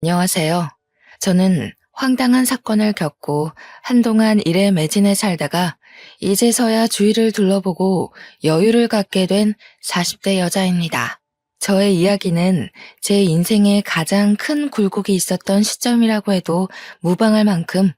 안녕하세요. 저는 황당한 사건을 겪고 한동안 일에 매진해 살다가 이제서야 주위를 둘러보고 여유를 갖게 된 40대 여자입니다. 저의 이야기는 제 인생에 가장 큰 굴곡이 있었던 시점이라고 해도 무방할 만큼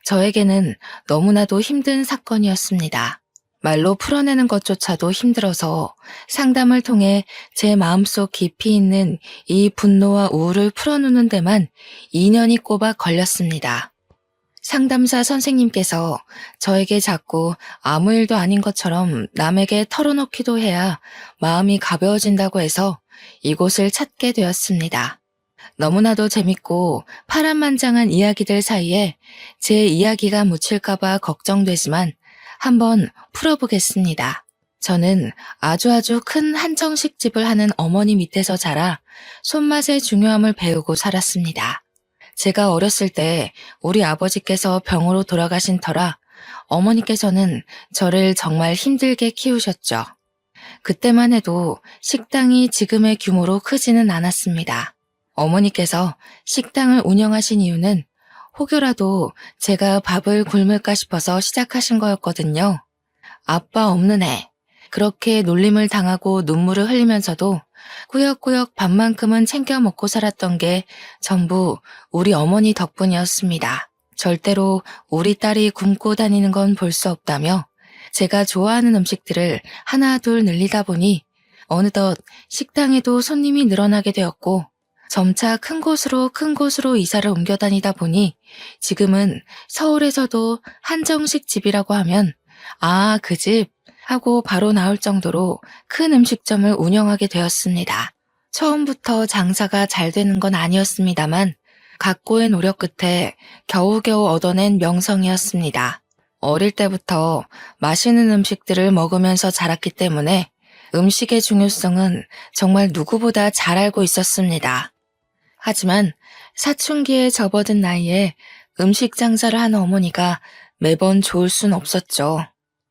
저에게는 너무나도 힘든 사건이었습니다. 말로 풀어내는 것조차도 힘들어서 상담을 통해 제 마음속 깊이 있는 이 분노와 우울을 풀어놓는 데만 2년이 꼬박 걸렸습니다. 상담사 선생님께서 저에게 자꾸 아무 일도 아닌 것처럼 남에게 털어놓기도 해야 마음이 가벼워진다고 해서 이곳을 찾게 되었습니다. 너무나도 재밌고 파란만장한 이야기들 사이에 제 이야기가 묻힐까봐 걱정되지만 한번 풀어보겠습니다. 저는 아주 큰 한정식 집을 하는 어머니 밑에서 자라 손맛의 중요함을 배우고 살았습니다. 제가 어렸을 때 우리 아버지께서 병으로 돌아가신 터라 어머니께서는 저를 정말 힘들게 키우셨죠. 그때만 해도 식당이 지금의 규모로 크지는 않았습니다. 어머니께서 식당을 운영하신 이유는 혹여라도 제가 밥을 굶을까 싶어서 시작하신 거였거든요. 아빠 없는 애. 그렇게 놀림을 당하고 눈물을 흘리면서도 꾸역꾸역 밥만큼은 챙겨 먹고 살았던 게 전부 우리 어머니 덕분이었습니다. 절대로 우리 딸이 굶고 다니는 건 볼 수 없다며 제가 좋아하는 음식들을 하나 둘 늘리다 보니 어느덧 식당에도 손님이 늘어나게 되었고 점차 큰 곳으로 이사를 옮겨 다니다 보니 지금은 서울에서도 한정식 집이라고 하면 아, 그 집 하고 바로 나올 정도로 큰 음식점을 운영하게 되었습니다. 처음부터 장사가 잘 되는 건 아니었습니다만 각고의 노력 끝에 겨우겨우 얻어낸 명성이었습니다. 어릴 때부터 맛있는 음식들을 먹으면서 자랐기 때문에 음식의 중요성은 정말 누구보다 잘 알고 있었습니다. 하지만 사춘기에 접어든 나이에 음식 장사를 하는 어머니가 매번 좋을 순 없었죠.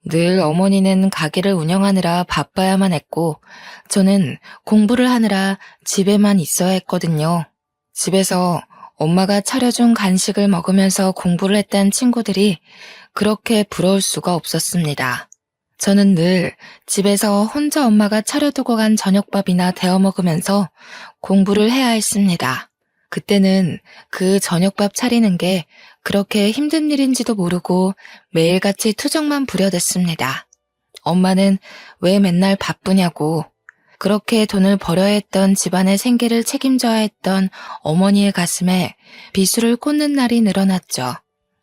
늘 어머니는 가게를 운영하느라 바빠야만 했고 저는 공부를 하느라 집에만 있어야 했거든요. 집에서 엄마가 차려준 간식을 먹으면서 공부를 했다는 친구들이 그렇게 부러울 수가 없었습니다. 저는 늘 집에서 혼자 엄마가 차려두고 간 저녁밥이나 데워 먹으면서 공부를 해야 했습니다. 그때는 그 저녁밥 차리는 게 그렇게 힘든 일인지도 모르고 매일같이 투정만 부려댔습니다. 엄마는 왜 맨날 바쁘냐고 그렇게 돈을 벌어야 했던 집안의 생계를 책임져야 했던 어머니의 가슴에 비수를 꽂는 날이 늘어났죠.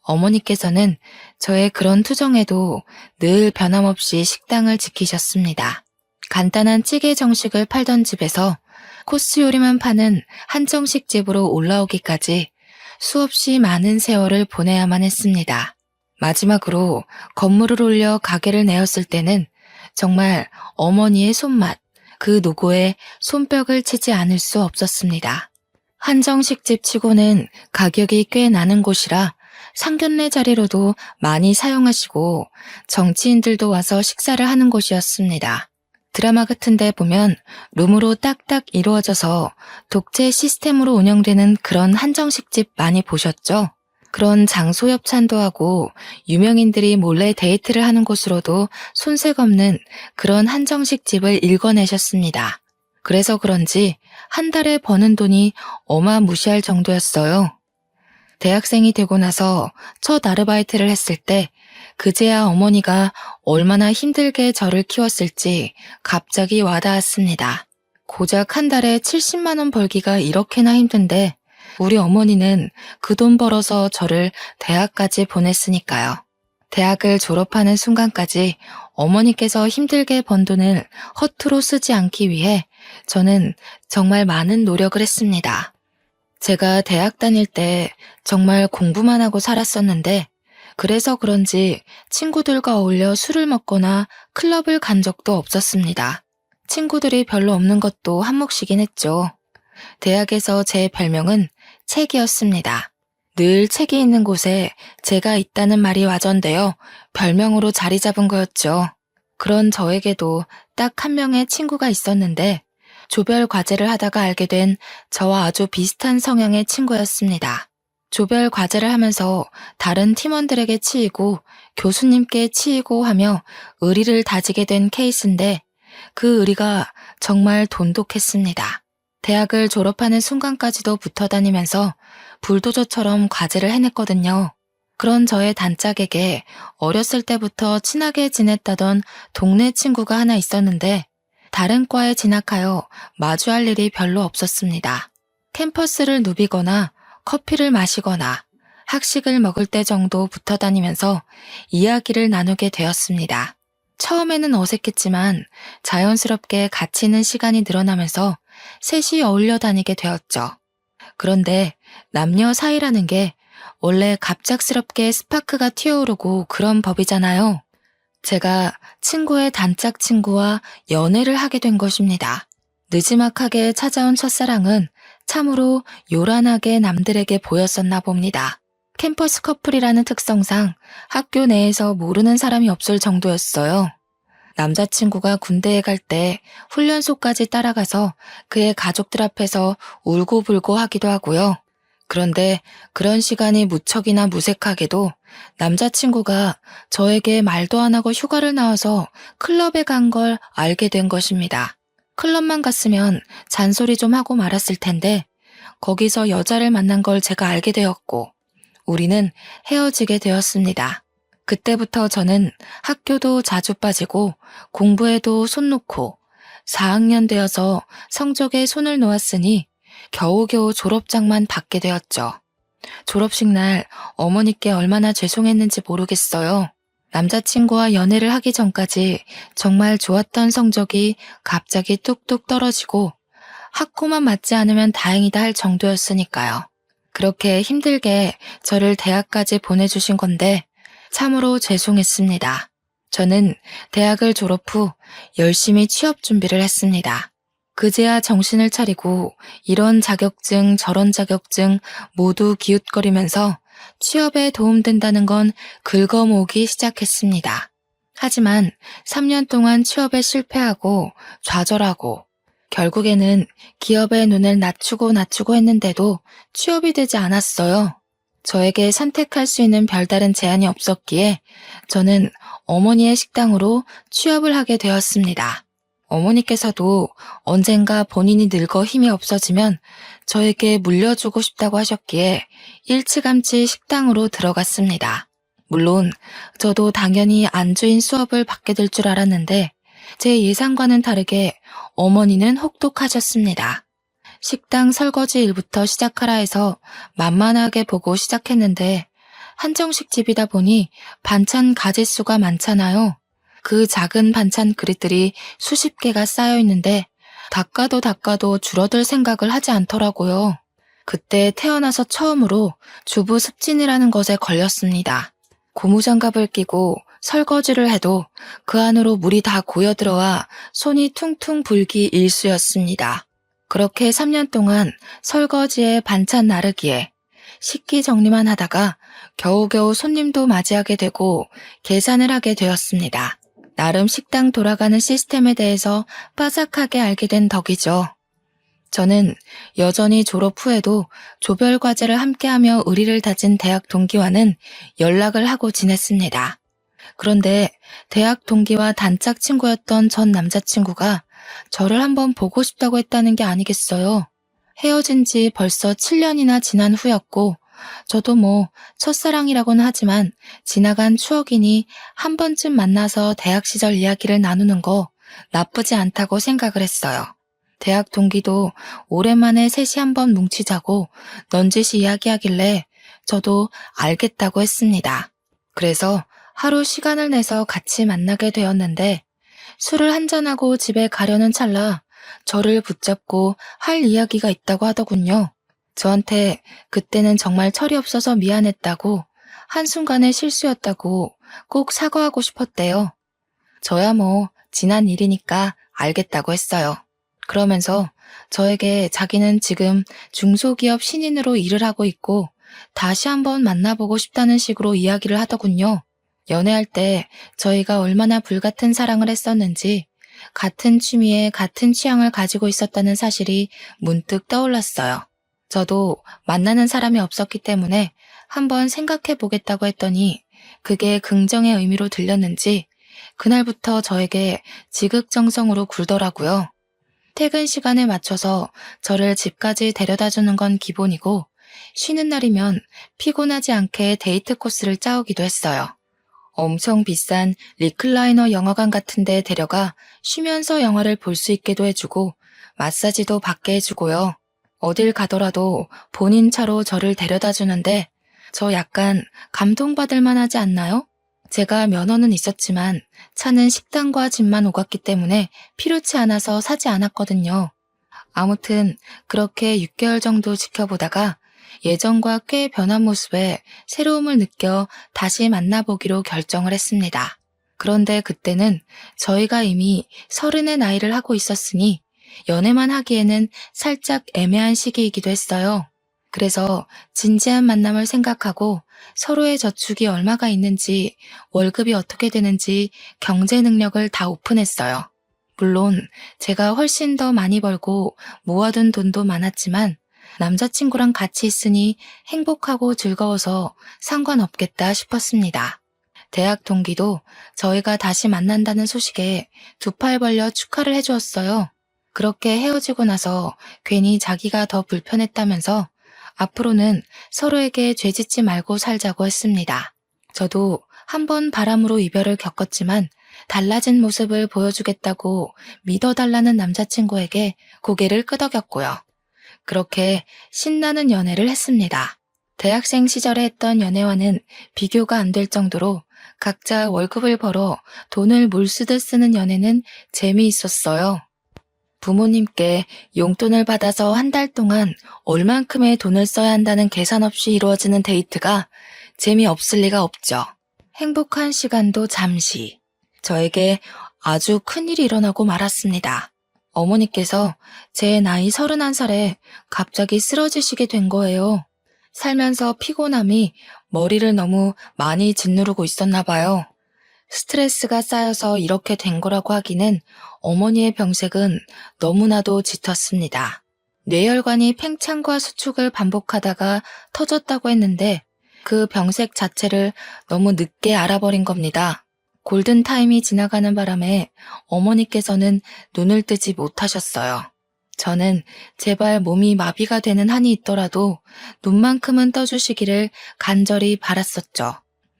어머니께서는 저의 그런 투정에도 늘 변함없이 식당을 지키셨습니다. 간단한 찌개 정식을 팔던 집에서 코스 요리만 파는 한정식 집으로 올라오기까지 수없이 많은 세월을 보내야만 했습니다. 마지막으로 건물을 올려 가게를 내었을 때는 정말 어머니의 손맛, 그 노고에 손뼉을 치지 않을 수 없었습니다. 한정식 집 치고는 가격이 꽤 나는 곳이라 상견례 자리로도 많이 사용하시고 정치인들도 와서 식사를 하는 곳이었습니다. 드라마 같은 데 보면 룸으로 딱딱 이루어져서 독재 시스템으로 운영되는 그런 한정식집 많이 보셨죠? 그런 장소 협찬도 하고 유명인들이 몰래 데이트를 하는 곳으로도 손색 없는 그런 한정식집을 일궈내셨습니다. 그래서 그런지 한 달에 버는 돈이 어마무시할 정도였어요. 대학생이 되고 나서 첫 아르바이트를 했을 때 그제야 어머니가 얼마나 힘들게 저를 키웠을지 갑자기 와닿았습니다. 고작 한 달에 70만 원 벌기가 이렇게나 힘든데 우리 어머니는 그 돈 벌어서 저를 대학까지 보냈으니까요. 대학을 졸업하는 순간까지 어머니께서 힘들게 번 돈을 허투루 쓰지 않기 위해 저는 정말 많은 노력을 했습니다. 제가 대학 다닐 때 정말 공부만 하고 살았었는데 그래서 그런지 친구들과 어울려 술을 먹거나 클럽을 간 적도 없었습니다. 친구들이 별로 없는 것도 한몫이긴 했죠. 대학에서 제 별명은 책이었습니다. 늘 책이 있는 곳에 제가 있다는 말이 와전되어 별명으로 자리 잡은 거였죠. 그런 저에게도 딱 한 명의 친구가 있었는데 조별 과제를 하다가 알게 된 저와 아주 비슷한 성향의 친구였습니다. 조별 과제를 하면서 다른 팀원들에게 치이고 교수님께 치이고 하며 의리를 다지게 된 케이스인데 그 의리가 정말 돈독했습니다. 대학을 졸업하는 순간까지도 붙어 다니면서 불도저처럼 과제를 해냈거든요. 그런 저의 단짝에게 어렸을 때부터 친하게 지냈다던 동네 친구가 하나 있었는데 다른 과에 진학하여 마주할 일이 별로 없었습니다. 캠퍼스를 누비거나 커피를 마시거나 학식을 먹을 때 정도 붙어 다니면서 이야기를 나누게 되었습니다. 처음에는 어색했지만 자연스럽게 같이 있는 시간이 늘어나면서 셋이 어울려 다니게 되었죠. 그런데 남녀 사이라는 게 원래 갑작스럽게 스파크가 튀어오르고 그런 법이잖아요. 제가 친구의 단짝 친구와 연애를 하게 된 것입니다. 느지막하게 찾아온 첫사랑은 참으로 요란하게 남들에게 보였었나 봅니다. 캠퍼스 커플이라는 특성상 학교 내에서 모르는 사람이 없을 정도였어요. 남자친구가 군대에 갈 때 훈련소까지 따라가서 그의 가족들 앞에서 울고불고 하기도 하고요. 그런데 그런 시간이 무척이나 무색하게도 남자친구가 저에게 말도 안 하고 휴가를 나와서 클럽에 간 걸 알게 된 것입니다. 클럽만 갔으면 잔소리 좀 하고 말았을 텐데 거기서 여자를 만난 걸 제가 알게 되었고 우리는 헤어지게 되었습니다. 그때부터 저는 학교도 자주 빠지고 공부에도 손 놓고 4학년 되어서 성적에 손을 놓았으니 겨우겨우 졸업장만 받게 되었죠. 졸업식 날 어머니께 얼마나 죄송했는지 모르겠어요. 남자친구와 연애를 하기 전까지 정말 좋았던 성적이 갑자기 뚝뚝 떨어지고 학고만 맞지 않으면 다행이다 할 정도였으니까요. 그렇게 힘들게 저를 대학까지 보내주신 건데 참으로 죄송했습니다. 저는 대학을 졸업 후 열심히 취업 준비를 했습니다. 그제야 정신을 차리고 이런 자격증 저런 자격증 모두 기웃거리면서 취업에 도움된다는 건 긁어모으기 시작했습니다. 하지만 3년 동안 취업에 실패하고 좌절하고 결국에는 기업의 눈을 낮추고 했는데도 취업이 되지 않았어요. 저에게 선택할 수 있는 별다른 제한이 없었기에 저는 어머니의 식당으로 취업을 하게 되었습니다. 어머니께서도 언젠가 본인이 늙어 힘이 없어지면 저에게 물려주고 싶다고 하셨기에 일찌감치 식당으로 들어갔습니다. 물론 저도 당연히 안주인 수업을 받게 될 줄 알았는데 제 예상과는 다르게 어머니는 혹독하셨습니다. 식당 설거지 일부터 시작하라 해서 만만하게 보고 시작했는데 한정식 집이다 보니 반찬 가짓수가 많잖아요. 그 작은 반찬 그릇들이 수십 개가 쌓여 있는데 닦아도 줄어들 생각을 하지 않더라고요. 그때 태어나서 처음으로 주부 습진이라는 것에 걸렸습니다. 고무장갑을 끼고 설거지를 해도 그 안으로 물이 다 고여들어와 손이 퉁퉁 불기 일쑤였습니다. 그렇게 3년 동안 설거지에 반찬 나르기에 식기 정리만 하다가 겨우겨우 손님도 맞이하게 되고 계산을 하게 되었습니다. 나름 식당 돌아가는 시스템에 대해서 빠삭하게 알게 된 덕이죠. 저는 여전히 졸업 후에도 조별 과제를 함께하며 의리를 다진 대학 동기와는 연락을 하고 지냈습니다. 그런데 대학 동기와 단짝 친구였던 전 남자친구가 저를 한번 보고 싶다고 했다는 게 아니겠어요. 헤어진 지 벌써 7년이나 지난 후였고 저도 첫사랑이라고는 하지만 지나간 추억이니 한 번쯤 만나서 대학 시절 이야기를 나누는 거 나쁘지 않다고 생각을 했어요. 대학 동기도 오랜만에 셋이 한번 뭉치자고 넌지시 이야기하길래 저도 알겠다고 했습니다. 그래서 하루 시간을 내서 같이 만나게 되었는데 술을 한잔하고 집에 가려는 찰나 저를 붙잡고 할 이야기가 있다고 하더군요. 저한테 그때는 정말 철이 없어서 미안했다고 한순간의 실수였다고 꼭 사과하고 싶었대요. 저야 지난 일이니까 알겠다고 했어요. 그러면서 저에게 자기는 지금 중소기업 신인으로 일을 하고 있고 다시 한번 만나보고 싶다는 식으로 이야기를 하더군요. 연애할 때 저희가 얼마나 불같은 사랑을 했었는지 같은 취미에 같은 취향을 가지고 있었다는 사실이 문득 떠올랐어요. 저도 만나는 사람이 없었기 때문에 한번 생각해 보겠다고 했더니 그게 긍정의 의미로 들렸는지 그날부터 저에게 지극정성으로 굴더라고요. 퇴근 시간에 맞춰서 저를 집까지 데려다 주는 건 기본이고 쉬는 날이면 피곤하지 않게 데이트 코스를 짜오기도 했어요. 엄청 비싼 리클라이너 영화관 같은 데 데려가 쉬면서 영화를 볼 수 있게도 해주고 마사지도 받게 해주고요. 어딜 가더라도 본인 차로 저를 데려다 주는데 저 약간 감동받을 만하지 않나요? 제가 면허는 있었지만 차는 식당과 집만 오갔기 때문에 필요치 않아서 사지 않았거든요. 아무튼 그렇게 6개월 정도 지켜보다가 예전과 꽤 변한 모습에 새로움을 느껴 다시 만나보기로 결정을 했습니다. 그런데 그때는 저희가 이미 30의 나이를 하고 있었으니 연애만 하기에는 살짝 애매한 시기이기도 했어요. 그래서 진지한 만남을 생각하고 서로의 저축이 얼마가 있는지, 월급이 어떻게 되는지 경제 능력을 다 오픈했어요. 물론 제가 훨씬 더 많이 벌고 모아둔 돈도 많았지만 남자친구랑 같이 있으니 행복하고 즐거워서 상관없겠다 싶었습니다. 대학 동기도 저희가 다시 만난다는 소식에 두 팔 벌려 축하를 해주었어요. 그렇게 헤어지고 나서 괜히 자기가 더 불편했다면서 앞으로는 서로에게 죄짓지 말고 살자고 했습니다. 저도 한 번 바람으로 이별을 겪었지만 달라진 모습을 보여주겠다고 믿어달라는 남자친구에게 고개를 끄덕였고요. 그렇게 신나는 연애를 했습니다. 대학생 시절에 했던 연애와는 비교가 안 될 정도로 각자 월급을 벌어 돈을 물쓰듯 쓰는 연애는 재미있었어요. 부모님께 용돈을 받아서 한 달 동안 얼만큼의 돈을 써야 한다는 계산 없이 이루어지는 데이트가 재미없을 리가 없죠. 행복한 시간도 잠시. 저에게 아주 큰일이 일어나고 말았습니다. 어머니께서 제 나이 31살에 갑자기 쓰러지시게 된 거예요. 살면서 피곤함이 머리를 너무 많이 짓누르고 있었나 봐요. 스트레스가 쌓여서 이렇게 된 거라고 하기는 어머니의 병색은 너무나도 짙었습니다. 뇌혈관이 팽창과 수축을 반복하다가 터졌다고 했는데 그 병색 자체를 너무 늦게 알아버린 겁니다. 골든타임이 지나가는 바람에 어머니께서는 눈을 뜨지 못하셨어요. 저는 제발 몸이 마비가 되는 한이 있더라도 눈만큼은 떠주시기를 간절히 바랐었죠.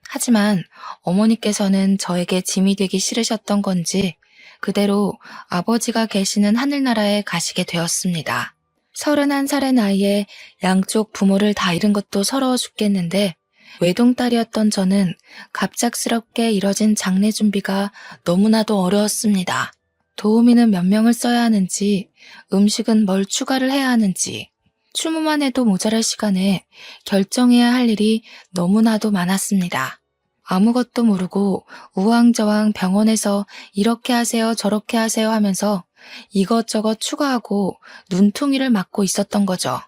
하지만 어머니께서는 저에게 짐이 되기 싫으셨던 건지 그대로 아버지가 계시는 하늘나라에 가시게 되었습니다. 31살의 나이에 양쪽 부모를 다 잃은 것도 서러워 죽겠는데 외동딸이었던 저는 갑작스럽게 이뤄진 장례 준비가 너무나도 어려웠습니다. 도우미는 몇 명을 써야 하는지, 음식은 뭘 추가를 해야 하는지, 추모만 해도 모자랄 시간에 결정해야 할 일이 너무나도 많았습니다. 아무것도 모르고 우왕좌왕 병원에서 이렇게 하세요 저렇게 하세요 하면서 이것저것 추가하고 눈퉁이를 맞고 있었던 거죠.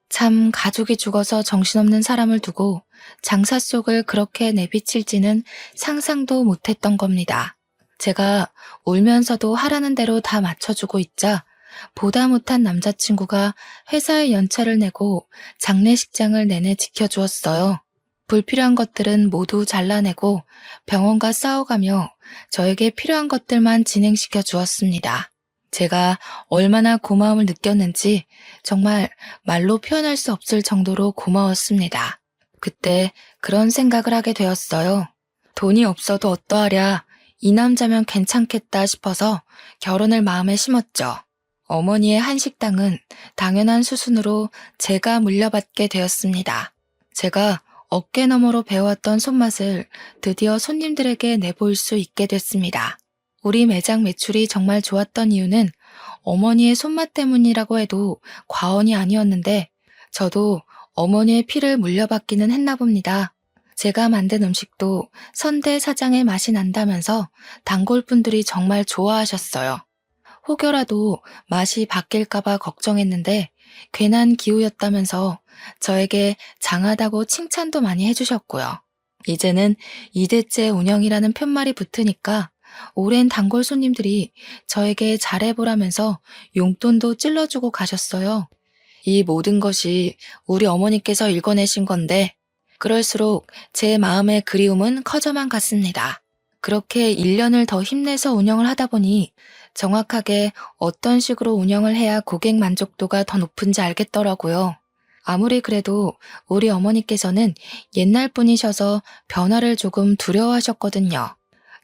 참 가족이 죽어서 정신없는 사람을 두고 장사 속을 그렇게 내비칠지는 상상도 못했던 겁니다. 제가 울면서도 하라는 대로 다 맞춰주고 있자 보다 못한 남자친구가 회사에 연차를 내고 장례식장을 내내 지켜주었어요. 불필요한 것들은 모두 잘라내고 병원과 싸워가며 저에게 필요한 것들만 진행시켜 주었습니다. 제가 얼마나 고마움을 느꼈는지 정말 말로 표현할 수 없을 정도로 고마웠습니다. 그때 그런 생각을 하게 되었어요. 돈이 없어도 어떠하랴, 이 남자면 괜찮겠다 싶어서 결혼을 마음에 심었죠. 어머니의 한식당은 당연한 수순으로 제가 물려받게 되었습니다. 제가 어깨너머로 배워왔던 손맛을 드디어 손님들에게 내보일 수 있게 됐습니다. 우리 매장 매출이 정말 좋았던 이유는 어머니의 손맛 때문이라고 해도 과언이 아니었는데 저도 어머니의 피를 물려받기는 했나 봅니다. 제가 만든 음식도 선대 사장의 맛이 난다면서 단골분들이 정말 좋아하셨어요. 혹여라도 맛이 바뀔까봐 걱정했는데 괜한 기우였다면서 저에게 장하다고 칭찬도 많이 해주셨고요. 이제는 2대째 운영이라는 편말이 붙으니까 오랜 단골 손님들이 저에게 잘해보라면서 용돈도 찔러주고 가셨어요. 이 모든 것이 우리 어머니께서 일궈내신 건데 그럴수록 제 마음의 그리움은 커져만 갔습니다. 그렇게 1년을 더 힘내서 운영을 하다 보니 정확하게 어떤 식으로 운영을 해야 고객 만족도가 더 높은지 알겠더라고요. 아무리 그래도 우리 어머니께서는 옛날 분이셔서 변화를 조금 두려워하셨거든요.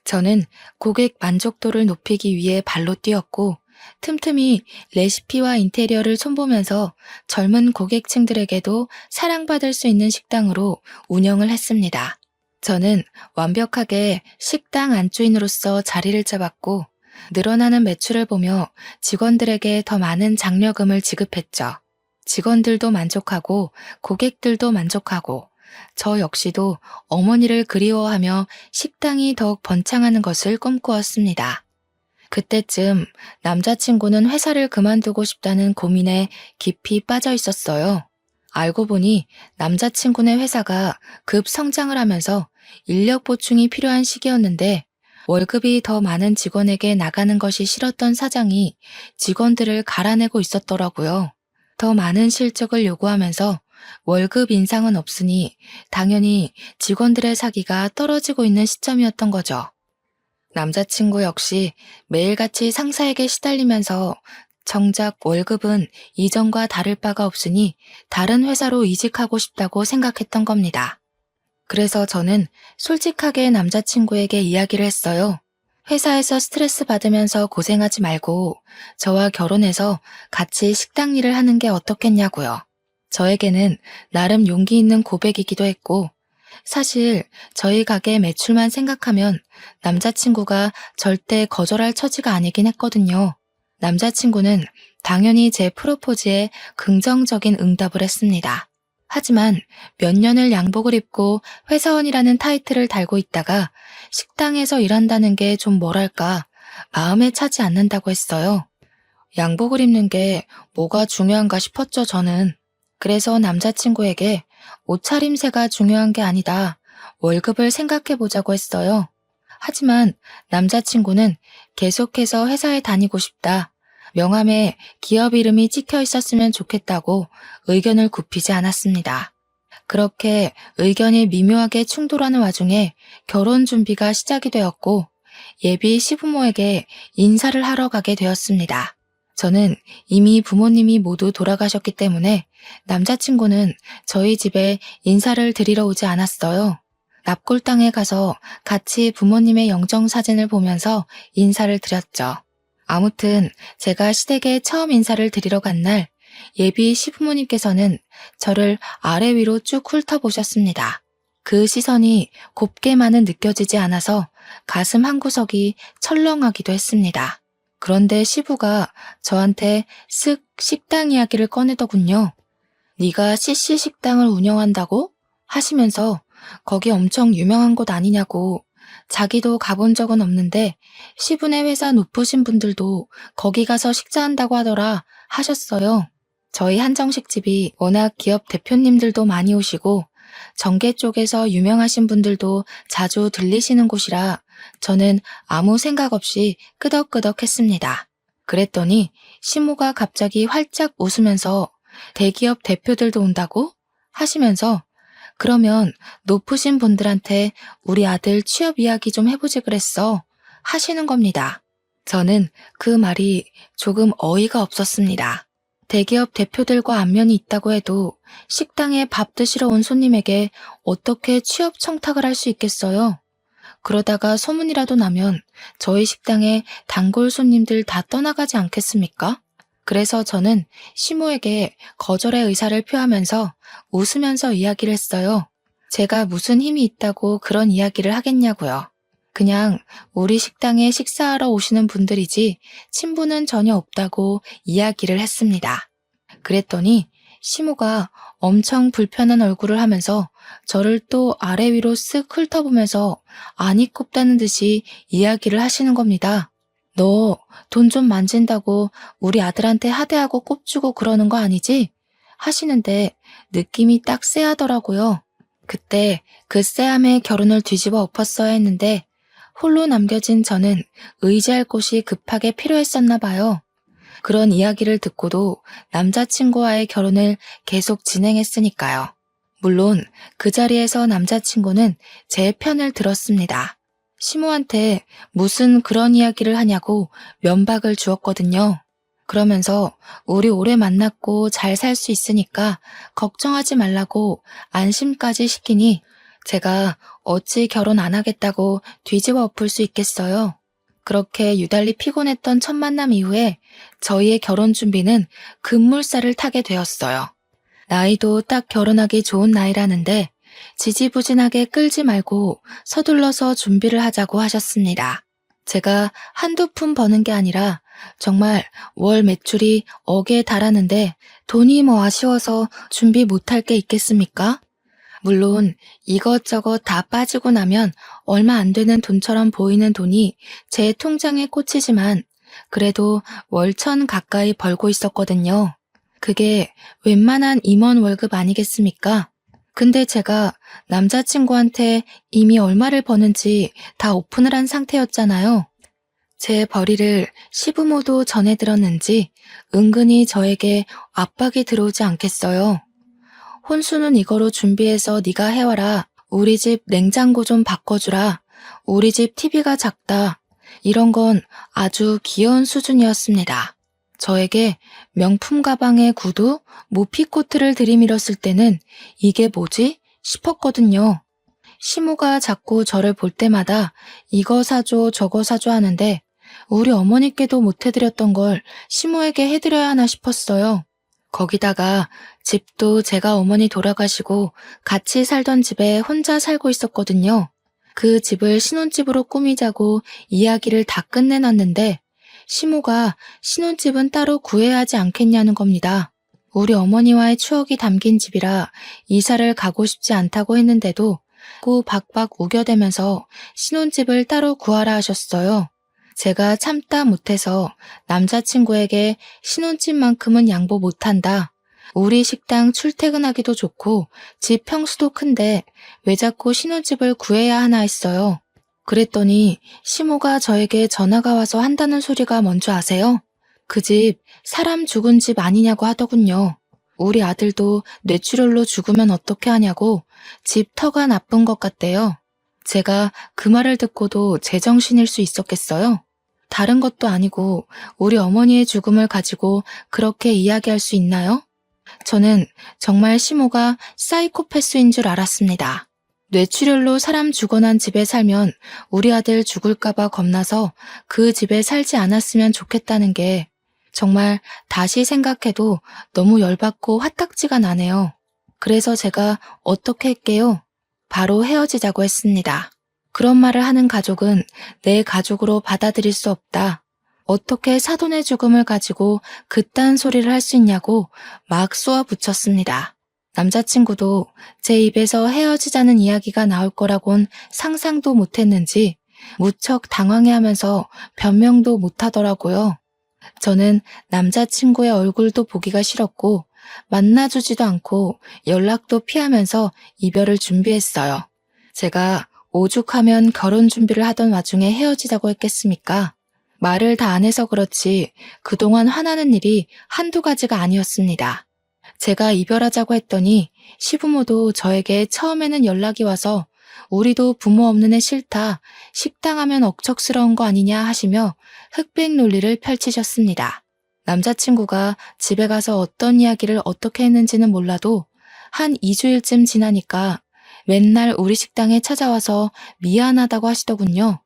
저는 고객 만족도를 높이기 위해 발로 뛰었고 틈틈이 레시피와 인테리어를 손보면서 젊은 고객층들에게도 사랑받을 수 있는 식당으로 운영을 했습니다. 저는 완벽하게 식당 안주인으로서 자리를 잡았고 늘어나는 매출을 보며 직원들에게 더 많은 장려금을 지급했죠. 직원들도 만족하고 고객들도 만족하고 저 역시도 어머니를 그리워하며 식당이 더욱 번창하는 것을 꿈꾸었습니다. 그때쯤 남자친구는 회사를 그만두고 싶다는 고민에 깊이 빠져 있었어요. 알고 보니 남자친구네 회사가 급 성장을 하면서 인력 보충이 필요한 시기였는데 월급이 더 많은 직원에게 나가는 것이 싫었던 사장이 직원들을 갈아내고 있었더라고요. 더 많은 실적을 요구하면서 월급 인상은 없으니 당연히 직원들의 사기가 떨어지고 있는 시점이었던 거죠. 남자친구 역시 매일같이 상사에게 시달리면서 정작 월급은 이전과 다를 바가 없으니 다른 회사로 이직하고 싶다고 생각했던 겁니다. 그래서 저는 솔직하게 남자친구에게 이야기를 했어요. 회사에서 스트레스 받으면서 고생하지 말고 저와 결혼해서 같이 식당 일을 하는 게 어떻겠냐고요. 저에게는 나름 용기 있는 고백이기도 했고 사실 저희 가게 매출만 생각하면 남자친구가 절대 거절할 처지가 아니긴 했거든요. 남자친구는 당연히 제 프로포즈에 긍정적인 응답을 했습니다. 하지만 몇 년을 양복을 입고 회사원이라는 타이틀을 달고 있다가 식당에서 일한다는 게 좀 뭐랄까 마음에 차지 않는다고 했어요. 양복을 입는 게 뭐가 중요한가 싶었죠, 저는. 그래서 남자친구에게 옷차림새가 중요한 게 아니다. 월급을 생각해 보자고 했어요. 하지만 남자친구는 계속해서 회사에 다니고 싶다. 명함에 기업 이름이 찍혀 있었으면 좋겠다고 의견을 굽히지 않았습니다. 그렇게 의견이 미묘하게 충돌하는 와중에 결혼 준비가 시작이 되었고 예비 시부모에게 인사를 하러 가게 되었습니다. 저는 이미 부모님이 모두 돌아가셨기 때문에 남자친구는 저희 집에 인사를 드리러 오지 않았어요. 납골당에 가서 같이 부모님의 영정사진을 보면서 인사를 드렸죠. 아무튼 제가 시댁에 처음 인사를 드리러 간 날 예비 시부모님께서는 저를 아래 위로 쭉 훑어보셨습니다. 그 시선이 곱게만은 느껴지지 않아서 가슴 한구석이 철렁하기도 했습니다. 그런데 시부가 저한테 쓱 식당 이야기를 꺼내더군요. 네가 CC 식당을 운영한다고? 하시면서 거기 엄청 유명한 곳 아니냐고. 자기도 가본 적은 없는데 시부네 회사 높으신 분들도 거기 가서 식사한다고 하더라 하셨어요. 저희 한정식집이 워낙 기업 대표님들도 많이 오시고 정계 쪽에서 유명하신 분들도 자주 들리시는 곳이라 저는 아무 생각 없이 끄덕끄덕했습니다. 그랬더니 시모가 갑자기 활짝 웃으면서 대기업 대표들도 온다고? 하시면서 그러면 높으신 분들한테 우리 아들 취업 이야기 좀 해보지 그랬어 하시는 겁니다. 저는 그 말이 조금 어이가 없었습니다. 대기업 대표들과 안면이 있다고 해도 식당에 밥 드시러 온 손님에게 어떻게 취업 청탁을 할 수 있겠어요? 그러다가 소문이라도 나면 저희 식당에 단골 손님들 다 떠나가지 않겠습니까? 그래서 저는 시모에게 거절의 의사를 표하면서 웃으면서 이야기를 했어요. 제가 무슨 힘이 있다고 그런 이야기를 하겠냐고요. 그냥 우리 식당에 식사하러 오시는 분들이지 친분은 전혀 없다고 이야기를 했습니다. 그랬더니 시모가 엄청 불편한 얼굴을 하면서 저를 또 아래 위로 쓱 훑어보면서 안이 꼽다는 듯이 이야기를 하시는 겁니다. 너 돈 좀 만진다고 우리 아들한테 하대하고 꼽주고 그러는 거 아니지? 하시는데 느낌이 딱 쎄하더라고요. 그때 그 쎄함에 결혼을 뒤집어 엎었어야 했는데 홀로 남겨진 저는 의지할 곳이 급하게 필요했었나 봐요. 그런 이야기를 듣고도 남자친구와의 결혼을 계속 진행했으니까요. 물론 그 자리에서 남자친구는 제 편을 들었습니다. 시모한테 무슨 그런 이야기를 하냐고 면박을 주었거든요. 그러면서 우리 오래 만났고 잘 살 수 있으니까 걱정하지 말라고 안심까지 시키니 제가 어찌 결혼 안 하겠다고 뒤집어 엎을 수 있겠어요. 그렇게 유달리 피곤했던 첫 만남 이후에 저희의 결혼 준비는 급물살을 타게 되었어요. 나이도 딱 결혼하기 좋은 나이라는데 지지부진하게 끌지 말고 서둘러서 준비를 하자고 하셨습니다. 제가 한두 푼 버는 게 아니라 정말 월 매출이 억에 달하는데 돈이 뭐 아쉬워서 준비 못할 게 있겠습니까? 물론 이것저것 다 빠지고 나면 얼마 안 되는 돈처럼 보이는 돈이 제 통장에 꽂히지만 그래도 월천 가까이 벌고 있었거든요. 그게 웬만한 임원 월급 아니겠습니까? 근데 제가 남자친구한테 이미 얼마를 버는지 다 오픈을 한 상태였잖아요. 제 벌이를 시부모도 전해 들었는지 은근히 저에게 압박이 들어오지 않겠어요. 혼수는 이거로 준비해서 네가 해와라. 우리 집 냉장고 좀 바꿔주라. 우리 집 TV가 작다. 이런 건 아주 귀여운 수준이었습니다. 저에게 명품 가방에 구두, 모피코트를 들이밀었을 때는 이게 뭐지? 싶었거든요. 시모가 자꾸 저를 볼 때마다 이거 사줘 저거 사줘 하는데 우리 어머니께도 못 해드렸던 걸 시모에게 해드려야 하나 싶었어요. 거기다가 집도 제가 어머니 돌아가시고 같이 살던 집에 혼자 살고 있었거든요. 그 집을 신혼집으로 꾸미자고 이야기를 다 끝내놨는데 시모가 신혼집은 따로 구해야 하지 않겠냐는 겁니다. 우리 어머니와의 추억이 담긴 집이라 이사를 가고 싶지 않다고 했는데도 박박 우겨대면서 신혼집을 따로 구하라 하셨어요. 제가 참다 못해서 남자친구에게 신혼집만큼은 양보 못한다. 우리 식당 출퇴근하기도 좋고 집 평수도 큰데 왜 자꾸 신혼집을 구해야 하나 했어요. 그랬더니 시모가 저에게 전화가 와서 한다는 소리가 뭔지 아세요? 그 집 사람 죽은 집 아니냐고 하더군요. 우리 아들도 뇌출혈로 죽으면 어떻게 하냐고 집 터가 나쁜 것 같대요. 제가 그 말을 듣고도 제정신일 수 있었겠어요? 다른 것도 아니고 우리 어머니의 죽음을 가지고 그렇게 이야기할 수 있나요? 저는 정말 시모가 사이코패스인 줄 알았습니다. 뇌출혈로 사람 죽어난 집에 살면 우리 아들 죽을까봐 겁나서 그 집에 살지 않았으면 좋겠다는 게 정말 다시 생각해도 너무 열받고 화딱지가 나네요. 그래서 제가 어떻게 할게요? 바로 헤어지자고 했습니다. 그런 말을 하는 가족은 내 가족으로 받아들일 수 없다. 어떻게 사돈의 죽음을 가지고 그딴 소리를 할 수 있냐고 막 쏘아붙였습니다. 남자친구도 제 입에서 헤어지자는 이야기가 나올 거라곤 상상도 못했는지 무척 당황해하면서 변명도 못하더라고요. 저는 남자친구의 얼굴도 보기가 싫었고 만나주지도 않고 연락도 피하면서 이별을 준비했어요. 제가 오죽하면 결혼 준비를 하던 와중에 헤어지자고 했겠습니까? 말을 다 안 해서 그렇지 그동안 화나는 일이 한두 가지가 아니었습니다. 제가 이별하자고 했더니 시부모도 저에게 처음에는 연락이 와서 우리도 부모 없는 애 싫다, 식당하면 억척스러운 거 아니냐 하시며 흑백 논리를 펼치셨습니다. 남자친구가 집에 가서 어떤 이야기를 어떻게 했는지는 몰라도 한 2주일쯤 지나니까 맨날 우리 식당에 찾아와서 미안하다고 하시더군요.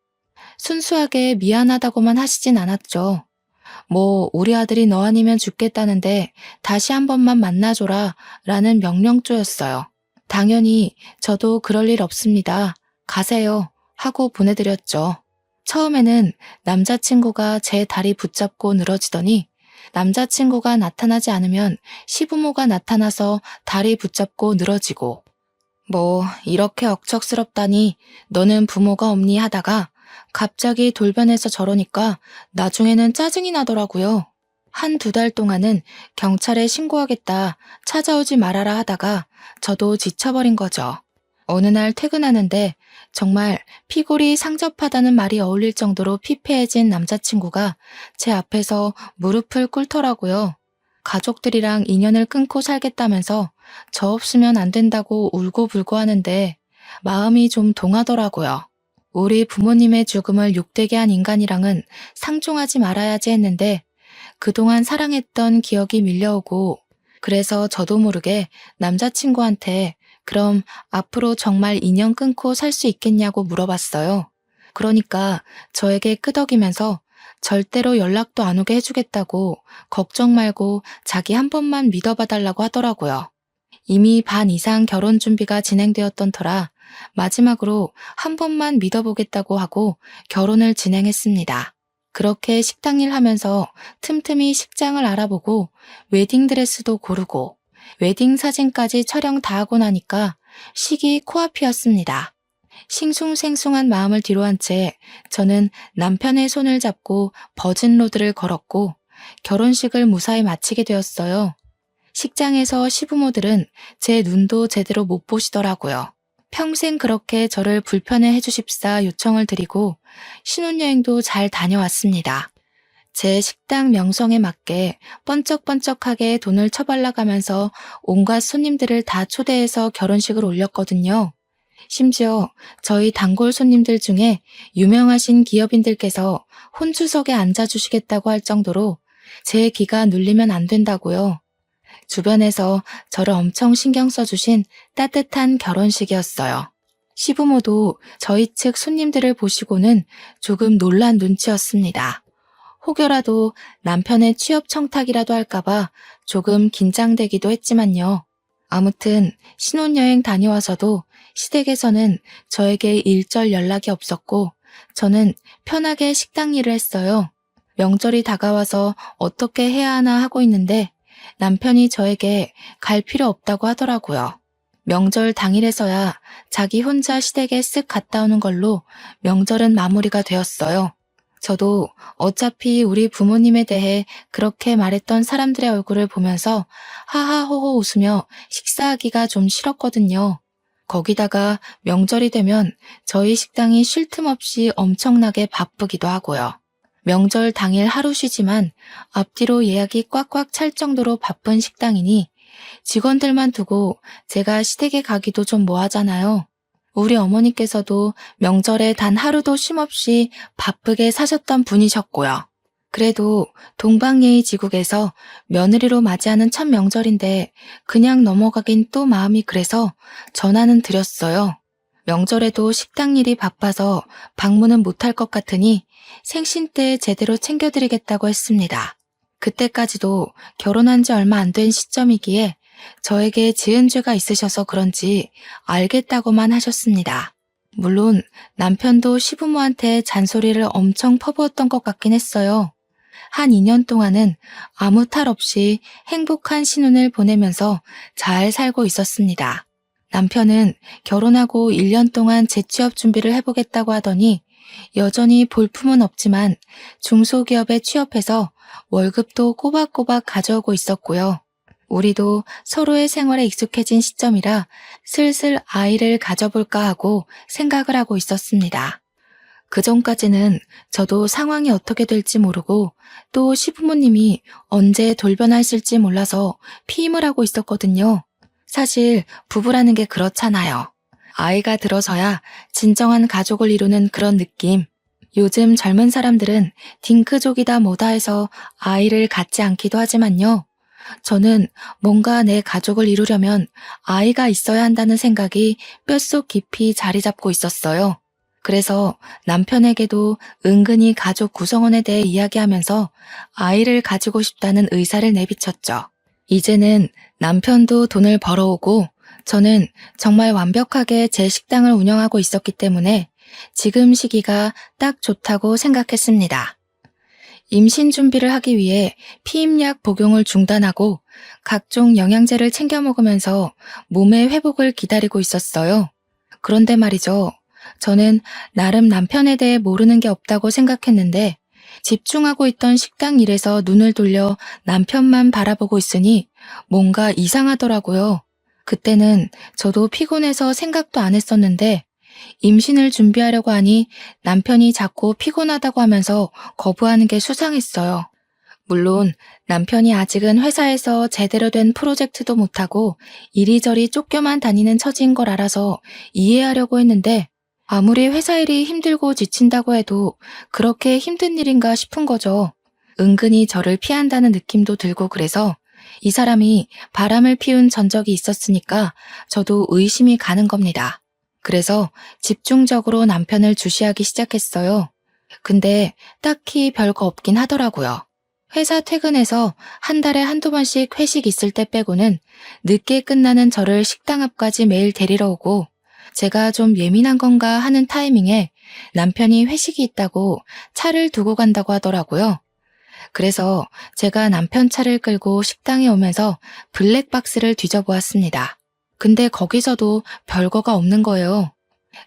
순수하게 미안하다고만 하시진 않았죠. 우리 아들이 너 아니면 죽겠다는데 다시 한 번만 만나줘라 라는 명령조였어요. 당연히 저도 그럴 일 없습니다. 가세요 하고 보내드렸죠. 처음에는 남자친구가 제 다리 붙잡고 늘어지더니 남자친구가 나타나지 않으면 시부모가 나타나서 다리 붙잡고 늘어지고 이렇게 억척스럽다니 너는 부모가 없니 하다가 갑자기 돌변해서 저러니까 나중에는 짜증이 나더라고요. 한두 달 동안은 경찰에 신고하겠다, 찾아오지 말아라 하다가 저도 지쳐버린 거죠. 어느 날 퇴근하는데 정말 피골이 상접하다는 말이 어울릴 정도로 피폐해진 남자친구가 제 앞에서 무릎을 꿇더라고요. 가족들이랑 인연을 끊고 살겠다면서 저 없으면 안 된다고 울고불고 하는데 마음이 좀 동하더라고요. 우리 부모님의 죽음을 욕되게 한 인간이랑은 상종하지 말아야지 했는데 그동안 사랑했던 기억이 밀려오고 그래서 저도 모르게 남자친구한테 그럼 앞으로 정말 인연 끊고 살 수 있겠냐고 물어봤어요. 그러니까 저에게 끄덕이면서 절대로 연락도 안 오게 해주겠다고 걱정 말고 자기 한 번만 믿어봐달라고 하더라고요. 이미 반 이상 결혼 준비가 진행되었던 터라 마지막으로 한 번만 믿어보겠다고 하고 결혼을 진행했습니다. 그렇게 식당 일 하면서 틈틈이 식장을 알아보고 웨딩드레스도 고르고 웨딩 사진까지 촬영 다 하고 나니까 시기 코앞이었습니다. 싱숭생숭한 마음을 뒤로한 채 저는 남편의 손을 잡고 버진로드를 걸었고 결혼식을 무사히 마치게 되었어요. 식장에서 시부모들은 제 눈도 제대로 못 보시더라고요. 평생 그렇게 저를 불편해 해주십사 요청을 드리고 신혼여행도 잘 다녀왔습니다. 제 식당 명성에 맞게 번쩍번쩍하게 돈을 처발라가면서 온갖 손님들을 다 초대해서 결혼식을 올렸거든요. 심지어 저희 단골 손님들 중에 유명하신 기업인들께서 혼주석에 앉아주시겠다고 할 정도로 제 기가 눌리면 안 된다고요. 주변에서 저를 엄청 신경 써주신 따뜻한 결혼식이었어요. 시부모도 저희 측 손님들을 보시고는 조금 놀란 눈치였습니다. 혹여라도 남편의 취업 청탁이라도 할까봐 조금 긴장되기도 했지만요. 아무튼 신혼여행 다녀와서도 시댁에서는 저에게 일절 연락이 없었고 저는 편하게 식당 일을 했어요. 명절이 다가와서 어떻게 해야 하나 하고 있는데 남편이 저에게 갈 필요 없다고 하더라고요. 명절 당일에서야 자기 혼자 시댁에 쓱 갔다 오는 걸로 명절은 마무리가 되었어요. 저도 어차피 우리 부모님에 대해 그렇게 말했던 사람들의 얼굴을 보면서 하하호호 웃으며 식사하기가 좀 싫었거든요. 거기다가 명절이 되면 저희 식당이 쉴 틈 없이 엄청나게 바쁘기도 하고요. 명절 당일 하루 쉬지만 앞뒤로 예약이 꽉꽉 찰 정도로 바쁜 식당이니 직원들만 두고 제가 시댁에 가기도 좀 뭐하잖아요. 우리 어머니께서도 명절에 단 하루도 쉼없이 바쁘게 사셨던 분이셨고요. 그래도 동방예의 지국에서 며느리로 맞이하는 첫 명절인데 그냥 넘어가긴 또 마음이 그래서 전화는 드렸어요. 명절에도 식당 일이 바빠서 방문은 못할 것 같으니 생신 때 제대로 챙겨드리겠다고 했습니다. 그때까지도 결혼한 지 얼마 안 된 시점이기에 저에게 지은 죄가 있으셔서 그런지 알겠다고만 하셨습니다. 물론 남편도 시부모한테 잔소리를 엄청 퍼부었던 것 같긴 했어요. 한 2년 동안은 아무 탈 없이 행복한 신혼을 보내면서 잘 살고 있었습니다. 남편은 결혼하고 1년 동안 재취업 준비를 해보겠다고 하더니 여전히 볼품은 없지만 중소기업에 취업해서 월급도 꼬박꼬박 가져오고 있었고요. 우리도 서로의 생활에 익숙해진 시점이라 슬슬 아이를 가져볼까 하고 생각을 하고 있었습니다. 그전까지는 저도 상황이 어떻게 될지 모르고 또 시부모님이 언제 돌변하실지 몰라서 피임을 하고 있었거든요. 사실 부부라는 게 그렇잖아요. 아이가 들어서야 진정한 가족을 이루는 그런 느낌. 요즘 젊은 사람들은 딩크족이다 뭐다 해서 아이를 갖지 않기도 하지만요. 저는 뭔가 내 가족을 이루려면 아이가 있어야 한다는 생각이 뼛속 깊이 자리 잡고 있었어요. 그래서 남편에게도 은근히 가족 구성원에 대해 이야기하면서 아이를 가지고 싶다는 의사를 내비쳤죠. 이제는 남편도 돈을 벌어오고 저는 정말 완벽하게 제 식당을 운영하고 있었기 때문에 지금 시기가 딱 좋다고 생각했습니다. 임신 준비를 하기 위해 피임약 복용을 중단하고 각종 영양제를 챙겨 먹으면서 몸의 회복을 기다리고 있었어요. 그런데 말이죠. 저는 나름 남편에 대해 모르는 게 없다고 생각했는데 집중하고 있던 식당 일에서 눈을 돌려 남편만 바라보고 있으니 뭔가 이상하더라고요. 그때는 저도 피곤해서 생각도 안 했었는데 임신을 준비하려고 하니 남편이 자꾸 피곤하다고 하면서 거부하는 게 수상했어요. 물론 남편이 아직은 회사에서 제대로 된 프로젝트도 못하고 이리저리 쫓겨만 다니는 처지인 걸 알아서 이해하려고 했는데 아무리 회사 일이 힘들고 지친다고 해도 그렇게 힘든 일인가 싶은 거죠. 은근히 저를 피한다는 느낌도 들고 그래서 이 사람이 바람을 피운 전적이 있었으니까 저도 의심이 가는 겁니다. 그래서 집중적으로 남편을 주시하기 시작했어요. 근데 딱히 별거 없긴 하더라고요. 회사 퇴근해서 한 달에 한두 번씩 회식 있을 때 빼고는 늦게 끝나는 저를 식당 앞까지 매일 데리러 오고 제가 좀 예민한 건가 하는 타이밍에 남편이 회식이 있다고 차를 두고 간다고 하더라고요. 그래서 제가 남편 차를 끌고 식당에 오면서 블랙박스를 뒤져보았습니다. 근데 거기서도 별거가 없는 거예요.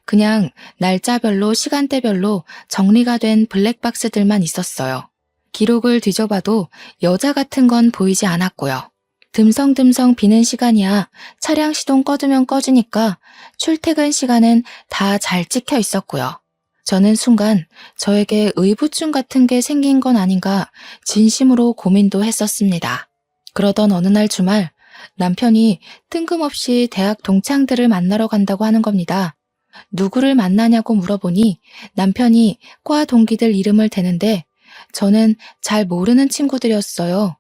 그냥 날짜별로 시간대별로 정리가 된 블랙박스들만 있었어요. 기록을 뒤져봐도 여자 같은 건 보이지 않았고요. 듬성듬성 비는 시간이야 차량 시동 꺼두면 꺼지니까 출퇴근 시간은 다 잘 찍혀 있었고요. 저는 순간 저에게 의부증 같은 게 생긴 건 아닌가 진심으로 고민도 했었습니다. 그러던 어느 날 주말 남편이 뜬금없이 대학 동창들을 만나러 간다고 하는 겁니다. 누구를 만나냐고 물어보니 남편이 과 동기들 이름을 대는데 저는 잘 모르는 친구들이었어요.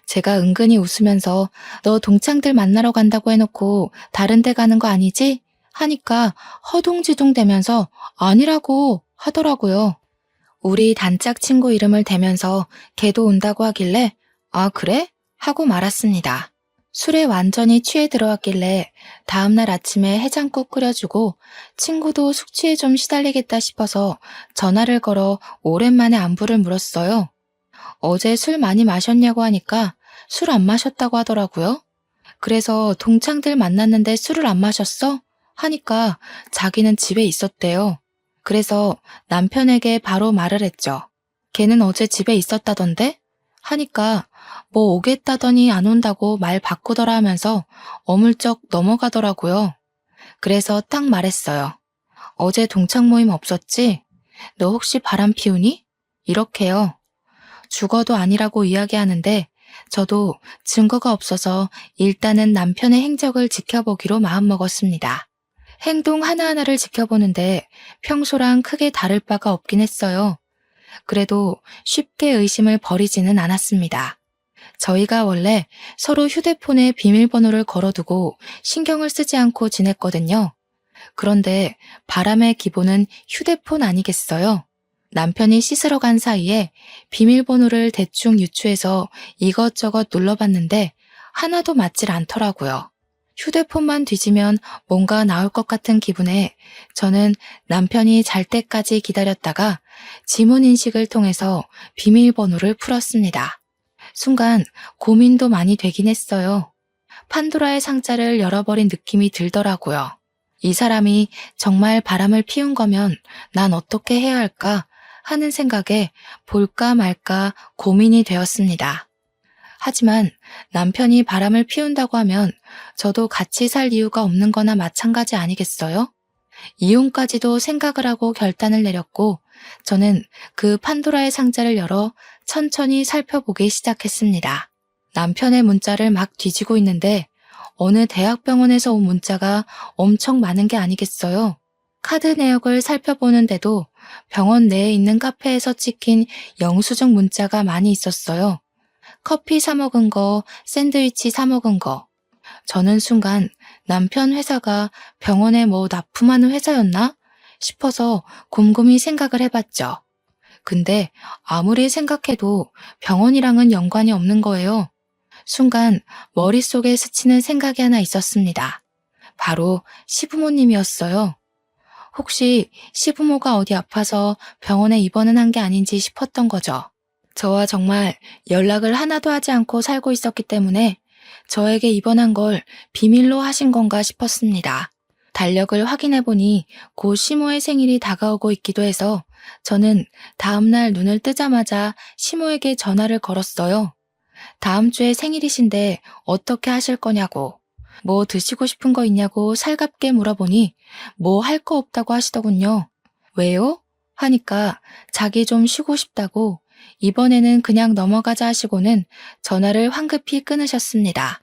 제가 은근히 웃으면서 너 동창들 만나러 간다고 해놓고 다른 데 가는 거 아니지? 하니까 허둥지둥 대면서 아니라고 하더라고요. 우리 단짝 친구 이름을 대면서 걔도 온다고 하길래 아 그래? 하고 말았습니다. 술에 완전히 취해 들어왔길래 다음날 아침에 해장국 끓여주고 친구도 숙취에 좀 시달리겠다 싶어서 전화를 걸어 오랜만에 안부를 물었어요. 어제 술 많이 마셨냐고 하니까 술 안 마셨다고 하더라고요. 그래서 동창들 만났는데 술을 안 마셨어? 하니까 자기는 집에 있었대요. 그래서 남편에게 바로 말을 했죠. 걔는 어제 집에 있었다던데? 하니까 뭐 오겠다더니 안 온다고 말 바꾸더라 하면서 어물쩍 넘어가더라고요. 그래서 딱 말했어요. 어제 동창 모임 없었지? 너 혹시 바람 피우니? 이렇게요. 죽어도 아니라고 이야기하는데 저도 증거가 없어서 일단은 남편의 행적을 지켜보기로 마음먹었습니다. 행동 하나하나를 지켜보는데 평소랑 크게 다를 바가 없긴 했어요. 그래도 쉽게 의심을 버리지는 않았습니다. 저희가 원래 서로 휴대폰에 비밀번호를 걸어두고 신경을 쓰지 않고 지냈거든요. 그런데 바람의 기본은 휴대폰 아니겠어요? 남편이 씻으러 간 사이에 비밀번호를 대충 유추해서 이것저것 눌러봤는데 하나도 맞질 않더라고요. 휴대폰만 뒤지면 뭔가 나올 것 같은 기분에 저는 남편이 잘 때까지 기다렸다가 지문 인식을 통해서 비밀번호를 풀었습니다. 순간 고민도 많이 되긴 했어요. 판도라의 상자를 열어버린 느낌이 들더라고요. 이 사람이 정말 바람을 피운 거면 난 어떻게 해야 할까 하는 생각에 볼까 말까 고민이 되었습니다. 하지만 남편이 바람을 피운다고 하면 저도 같이 살 이유가 없는 거나 마찬가지 아니겠어요? 이혼까지도 생각을 하고 결단을 내렸고 저는 그 판도라의 상자를 열어 천천히 살펴보기 시작했습니다. 남편의 문자를 막 뒤지고 있는데 어느 대학병원에서 온 문자가 엄청 많은 게 아니겠어요? 카드 내역을 살펴보는데도 병원 내에 있는 카페에서 찍힌 영수증 문자가 많이 있었어요. 커피 사 먹은 거, 샌드위치 사 먹은 거. 저는 순간 남편 회사가 병원에 뭐 납품하는 회사였나 싶어서 곰곰이 생각을 해봤죠. 근데 아무리 생각해도 병원이랑은 연관이 없는 거예요. 순간 머릿속에 스치는 생각이 하나 있었습니다. 바로 시부모님이었어요. 혹시 시부모가 어디 아파서 병원에 입원은 한 게 아닌지 싶었던 거죠. 저와 정말 연락을 하나도 하지 않고 살고 있었기 때문에 저에게 입원한 걸 비밀로 하신 건가 싶었습니다. 달력을 확인해보니 곧 시모의 생일이 다가오고 있기도 해서 저는 다음날 눈을 뜨자마자 시모에게 전화를 걸었어요. 다음 주에 생일이신데 어떻게 하실 거냐고. 뭐 드시고 싶은 거 있냐고 살갑게 물어보니 뭐 할 거 없다고 하시더군요. 왜요? 하니까 자기 좀 쉬고 싶다고 이번에는 그냥 넘어가자 하시고는 전화를 황급히 끊으셨습니다.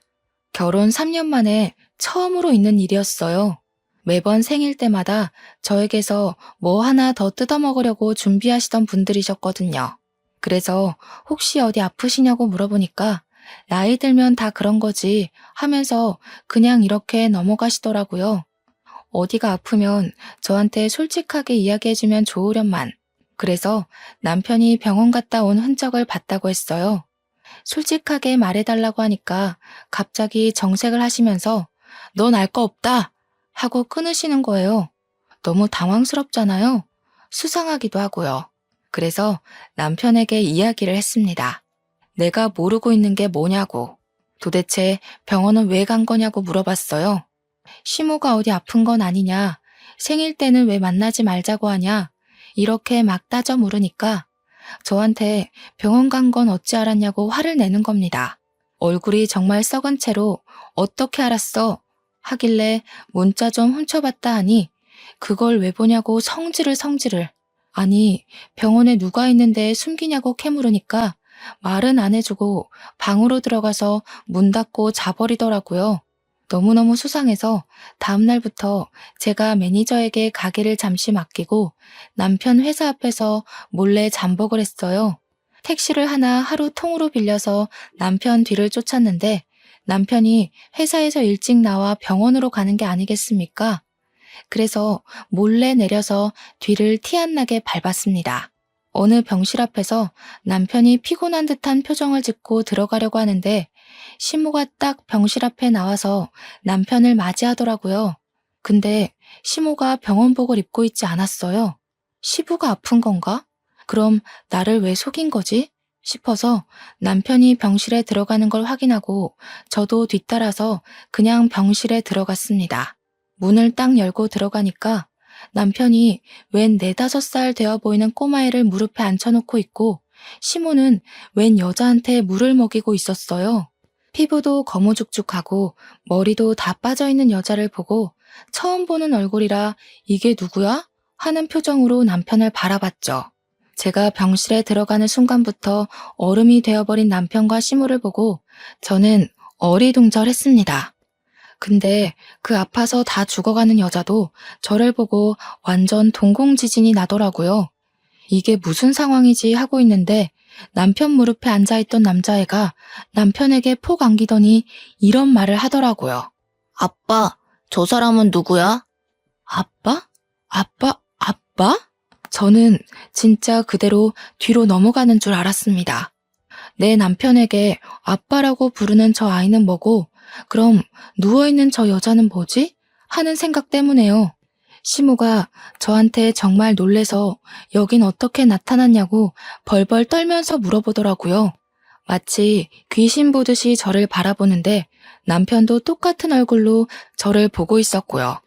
결혼 3년 만에 처음으로 있는 일이었어요. 매번 생일 때마다 저에게서 뭐 하나 더 뜯어먹으려고 준비하시던 분들이셨거든요. 그래서 혹시 어디 아프시냐고 물어보니까 나이 들면 다 그런 거지 하면서 그냥 이렇게 넘어가시더라고요. 어디가 아프면 저한테 솔직하게 이야기해주면 좋으련만. 그래서 남편이 병원 갔다 온 흔적을 봤다고 했어요. 솔직하게 말해달라고 하니까 갑자기 정색을 하시면서 넌 알 거 없다 하고 끊으시는 거예요. 너무 당황스럽잖아요. 수상하기도 하고요. 그래서 남편에게 이야기를 했습니다. 내가 모르고 있는 게 뭐냐고. 도대체 병원은 왜 간 거냐고 물어봤어요. 시모가 어디 아픈 건 아니냐. 생일 때는 왜 만나지 말자고 하냐. 이렇게 막 따져 물으니까 저한테 병원 간 건 어찌 알았냐고 화를 내는 겁니다. 얼굴이 정말 썩은 채로 어떻게 알았어? 하길래 문자 좀 훔쳐봤다 하니 그걸 왜 보냐고 성질을. 아니 병원에 누가 있는데 숨기냐고 캐물으니까 말은 안 해주고 방으로 들어가서 문 닫고 자버리더라고요. 너무너무 수상해서 다음날부터 제가 매니저에게 가게를 잠시 맡기고 남편 회사 앞에서 몰래 잠복을 했어요. 택시를 하나 하루 통으로 빌려서 남편 뒤를 쫓았는데 남편이 회사에서 일찍 나와 병원으로 가는 게 아니겠습니까? 그래서 몰래 내려서 뒤를 티 안 나게 밟았습니다. 어느 병실 앞에서 남편이 피곤한 듯한 표정을 짓고 들어가려고 하는데 시모가 딱 병실 앞에 나와서 남편을 맞이하더라고요. 근데 시모가 병원복을 입고 있지 않았어요. 시부가 아픈 건가? 그럼 나를 왜 속인 거지? 싶어서 남편이 병실에 들어가는 걸 확인하고 저도 뒤따라서 그냥 병실에 들어갔습니다. 문을 딱 열고 들어가니까 남편이 웬 4~5살 되어 보이는 꼬마애를 무릎에 앉혀놓고 있고 시모는 웬 여자한테 물을 먹이고 있었어요. 피부도 거무죽죽하고 머리도 다 빠져있는 여자를 보고 처음 보는 얼굴이라 이게 누구야? 하는 표정으로 남편을 바라봤죠. 제가 병실에 들어가는 순간부터 얼음이 되어버린 남편과 시모를 보고 저는 어리둥절했습니다. 근데 그 아파서 다 죽어가는 여자도 저를 보고 완전 동공지진이 나더라고요. 이게 무슨 상황이지 하고 있는데 남편 무릎에 앉아있던 남자애가 남편에게 폭 안기더니 이런 말을 하더라고요. 아빠, 저 사람은 누구야? 아빠? 아빠? 저는 진짜 그대로 뒤로 넘어가는 줄 알았습니다. 내 남편에게 아빠라고 부르는 저 아이는 뭐고 그럼 누워있는 저 여자는 뭐지? 하는 생각 때문에요. 시모가 저한테 정말 놀래서 여긴 어떻게 나타났냐고 벌벌 떨면서 물어보더라고요. 마치 귀신 보듯이 저를 바라보는데 남편도 똑같은 얼굴로 저를 보고 있었고요.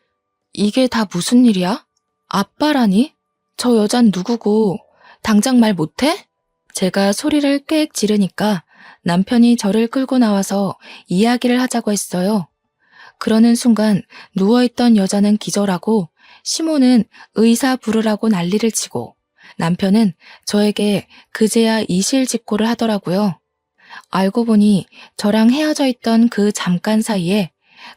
이게 다 무슨 일이야? 아빠라니? 저 여잔 누구고 당장 말 못해? 제가 소리를 꽥 지르니까 남편이 저를 끌고 나와서 이야기를 하자고 했어요. 그러는 순간 누워있던 여자는 기절하고 시모는 의사 부르라고 난리를 치고 남편은 저에게 그제야 이실직고를 하더라고요. 알고 보니 저랑 헤어져 있던 그 잠깐 사이에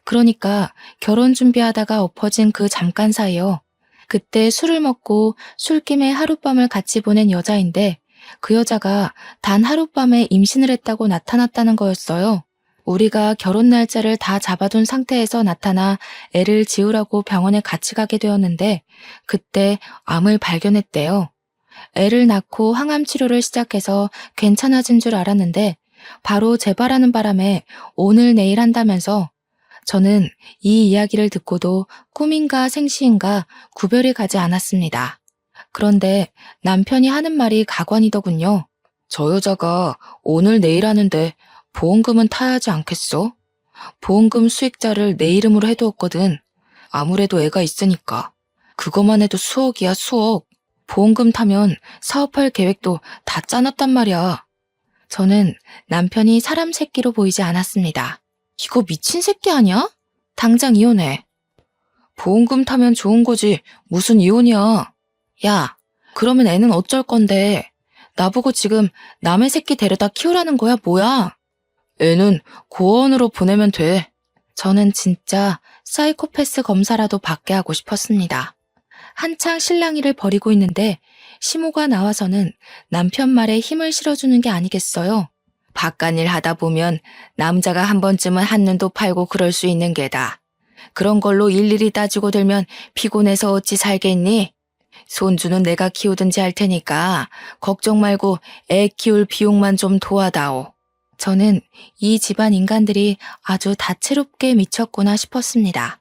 그러니까 결혼 준비하다가 엎어진 그 잠깐 사이요. 그때 술을 먹고 술김에 하룻밤을 같이 보낸 여자인데 그 여자가 단 하룻밤에 임신을 했다고 나타났다는 거였어요. 우리가 결혼 날짜를 다 잡아둔 상태에서 나타나 애를 지우라고 병원에 같이 가게 되었는데 그때 암을 발견했대요. 애를 낳고 항암 치료를 시작해서 괜찮아진 줄 알았는데 바로 재발하는 바람에 오늘 내일 한다면서 저는 이 이야기를 듣고도 꿈인가 생시인가 구별이 가지 않았습니다. 그런데 남편이 하는 말이 가관이더군요. 저 여자가 오늘 내일 하는데 보험금은 타야 하지 않겠어? 보험금 수익자를 내 이름으로 해두었거든. 아무래도 애가 있으니까. 그것만 해도 수억이야, 수억. 보험금 타면 사업할 계획도 다 짜놨단 말이야. 저는 남편이 사람 새끼로 보이지 않았습니다. 이거 미친 새끼 아니야? 당장 이혼해. 보험금 타면 좋은 거지. 무슨 이혼이야. 야, 그러면 애는 어쩔 건데. 나보고 지금 남의 새끼 데려다 키우라는 거야, 뭐야? 애는 고아원으로 보내면 돼. 저는 진짜 사이코패스 검사라도 받게 하고 싶었습니다. 한창 실랑이를 벌이고 있는데 시모가 나와서는 남편 말에 힘을 실어주는 게 아니겠어요. 바깥일 하다 보면 남자가 한 번쯤은 한눈도 팔고 그럴 수 있는 게다. 그런 걸로 일일이 따지고 들면 피곤해서 어찌 살겠니? 손주는 내가 키우든지 할 테니까 걱정 말고 애 키울 비용만 좀 도와다오. 저는 이 집안 인간들이 아주 다채롭게 미쳤구나 싶었습니다.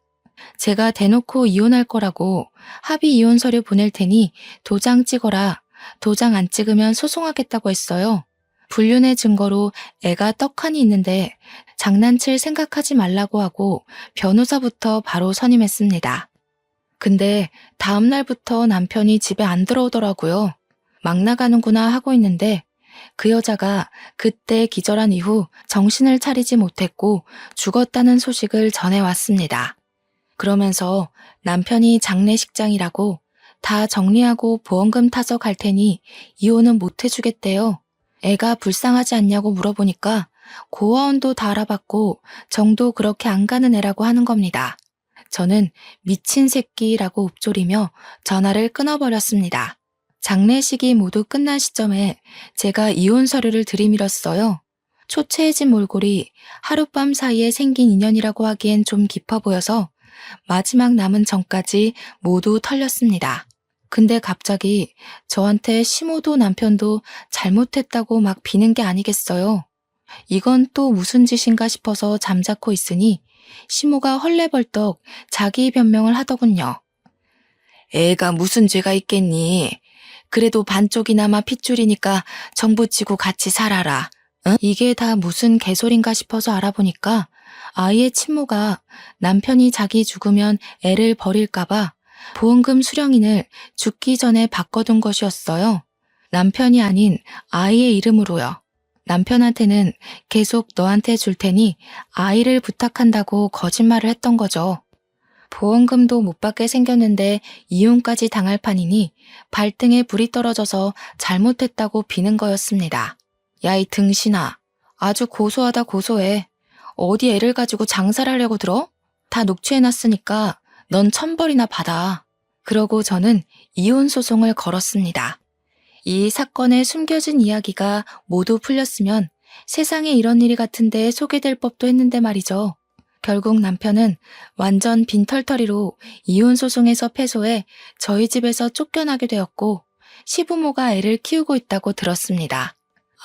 제가 대놓고 이혼할 거라고 합의 이혼 서류 보낼 테니 도장 찍어라. 도장 안 찍으면 소송하겠다고 했어요. 불륜의 증거로 애가 떡하니 있는데 장난칠 생각하지 말라고 하고 변호사부터 바로 선임했습니다. 근데 다음 날부터 남편이 집에 안 들어오더라고요. 막 나가는구나 하고 있는데 그 여자가 그때 기절한 이후 정신을 차리지 못했고 죽었다는 소식을 전해왔습니다. 그러면서 남편이 장례식장이라고 다 정리하고 보험금 타서 갈 테니 이혼은 못 해주겠대요. 애가 불쌍하지 않냐고 물어보니까 고아원도 다 알아봤고 정도 그렇게 안 가는 애라고 하는 겁니다. 저는 미친 새끼라고 읊조리며 전화를 끊어버렸습니다. 장례식이 모두 끝난 시점에 제가 이혼 서류를 들이밀었어요. 초췌해진 몰골이 하룻밤 사이에 생긴 인연이라고 하기엔 좀 깊어 보여서 마지막 남은 전까지 모두 털렸습니다. 근데 갑자기 저한테 시모도 남편도 잘못했다고 막 비는 게 아니겠어요. 이건 또 무슨 짓인가 싶어서 잠자코 있으니 시모가 헐레벌떡 자기 변명을 하더군요. 애가 무슨 죄가 있겠니? 그래도 반쪽이나마 핏줄이니까 정부치고 같이 살아라. 응? 이게 다 무슨 개소린가 싶어서 알아보니까 아이의 친모가 남편이 자기 죽으면 애를 버릴까봐 보험금 수령인을 죽기 전에 바꿔둔 것이었어요. 남편이 아닌 아이의 이름으로요. 남편한테는 계속 너한테 줄 테니 아이를 부탁한다고 거짓말을 했던 거죠. 보험금도 못 받게 생겼는데 이혼까지 당할 판이니 발등에 불이 떨어져서 잘못했다고 비는 거였습니다. 야, 이 등신아. 아주 고소하다 고소해. 어디 애를 가지고 장사를 하려고 들어? 다 녹취해놨으니까 넌 1,000벌이나 받아. 그러고 저는 이혼 소송을 걸었습니다. 이 사건의 숨겨진 이야기가 모두 풀렸으면 세상에 이런 일이 같은데 소개될 법도 했는데 말이죠. 결국 남편은 완전 빈털터리로 이혼 소송에서 패소해 저희 집에서 쫓겨나게 되었고 시부모가 애를 키우고 있다고 들었습니다.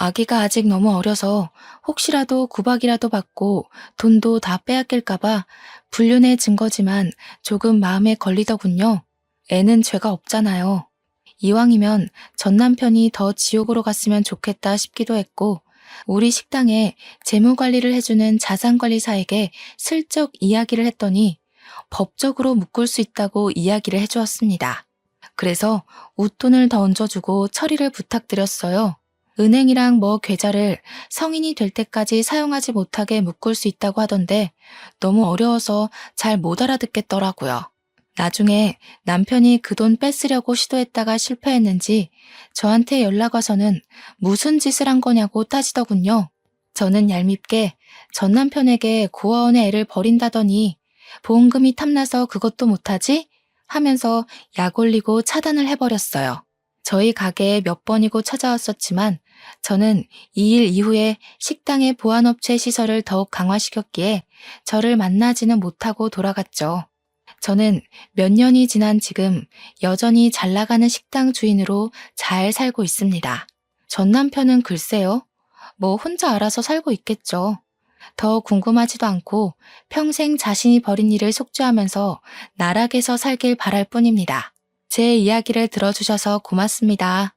아기가 아직 너무 어려서 혹시라도 구박이라도 받고 돈도 다 빼앗길까봐 불륜의 증거지만 조금 마음에 걸리더군요. 애는 죄가 없잖아요. 이왕이면 전 남편이 더 지옥으로 갔으면 좋겠다 싶기도 했고 우리 식당에 재무관리를 해주는 자산관리사에게 슬쩍 이야기를 했더니 법적으로 묶을 수 있다고 이야기를 해주었습니다. 그래서 웃돈을 더 얹어주고 처리를 부탁드렸어요. 은행이랑 계좌를 성인이 될 때까지 사용하지 못하게 묶을 수 있다고 하던데 너무 어려워서 잘 못 알아듣겠더라고요. 나중에 남편이 그 돈 뺏으려고 시도했다가 실패했는지 저한테 연락 와서는 무슨 짓을 한 거냐고 따지더군요. 저는 얄밉게 전 남편에게 고아원에 애를 버린다더니 보험금이 탐나서 그것도 못하지? 하면서 약 올리고 차단을 해버렸어요. 저희 가게에 몇 번이고 찾아왔었지만 저는 이 일 이후에 식당의 보안업체 시설을 더욱 강화시켰기에 저를 만나지는 못하고 돌아갔죠. 저는 몇 년이 지난 지금 여전히 잘 나가는 식당 주인으로 잘 살고 있습니다. 전 남편은 글쎄요. 혼자 알아서 살고 있겠죠. 더 궁금하지도 않고 평생 자신이 벌인 일을 속죄하면서 나락에서 살길 바랄 뿐입니다. 제 이야기를 들어주셔서 고맙습니다.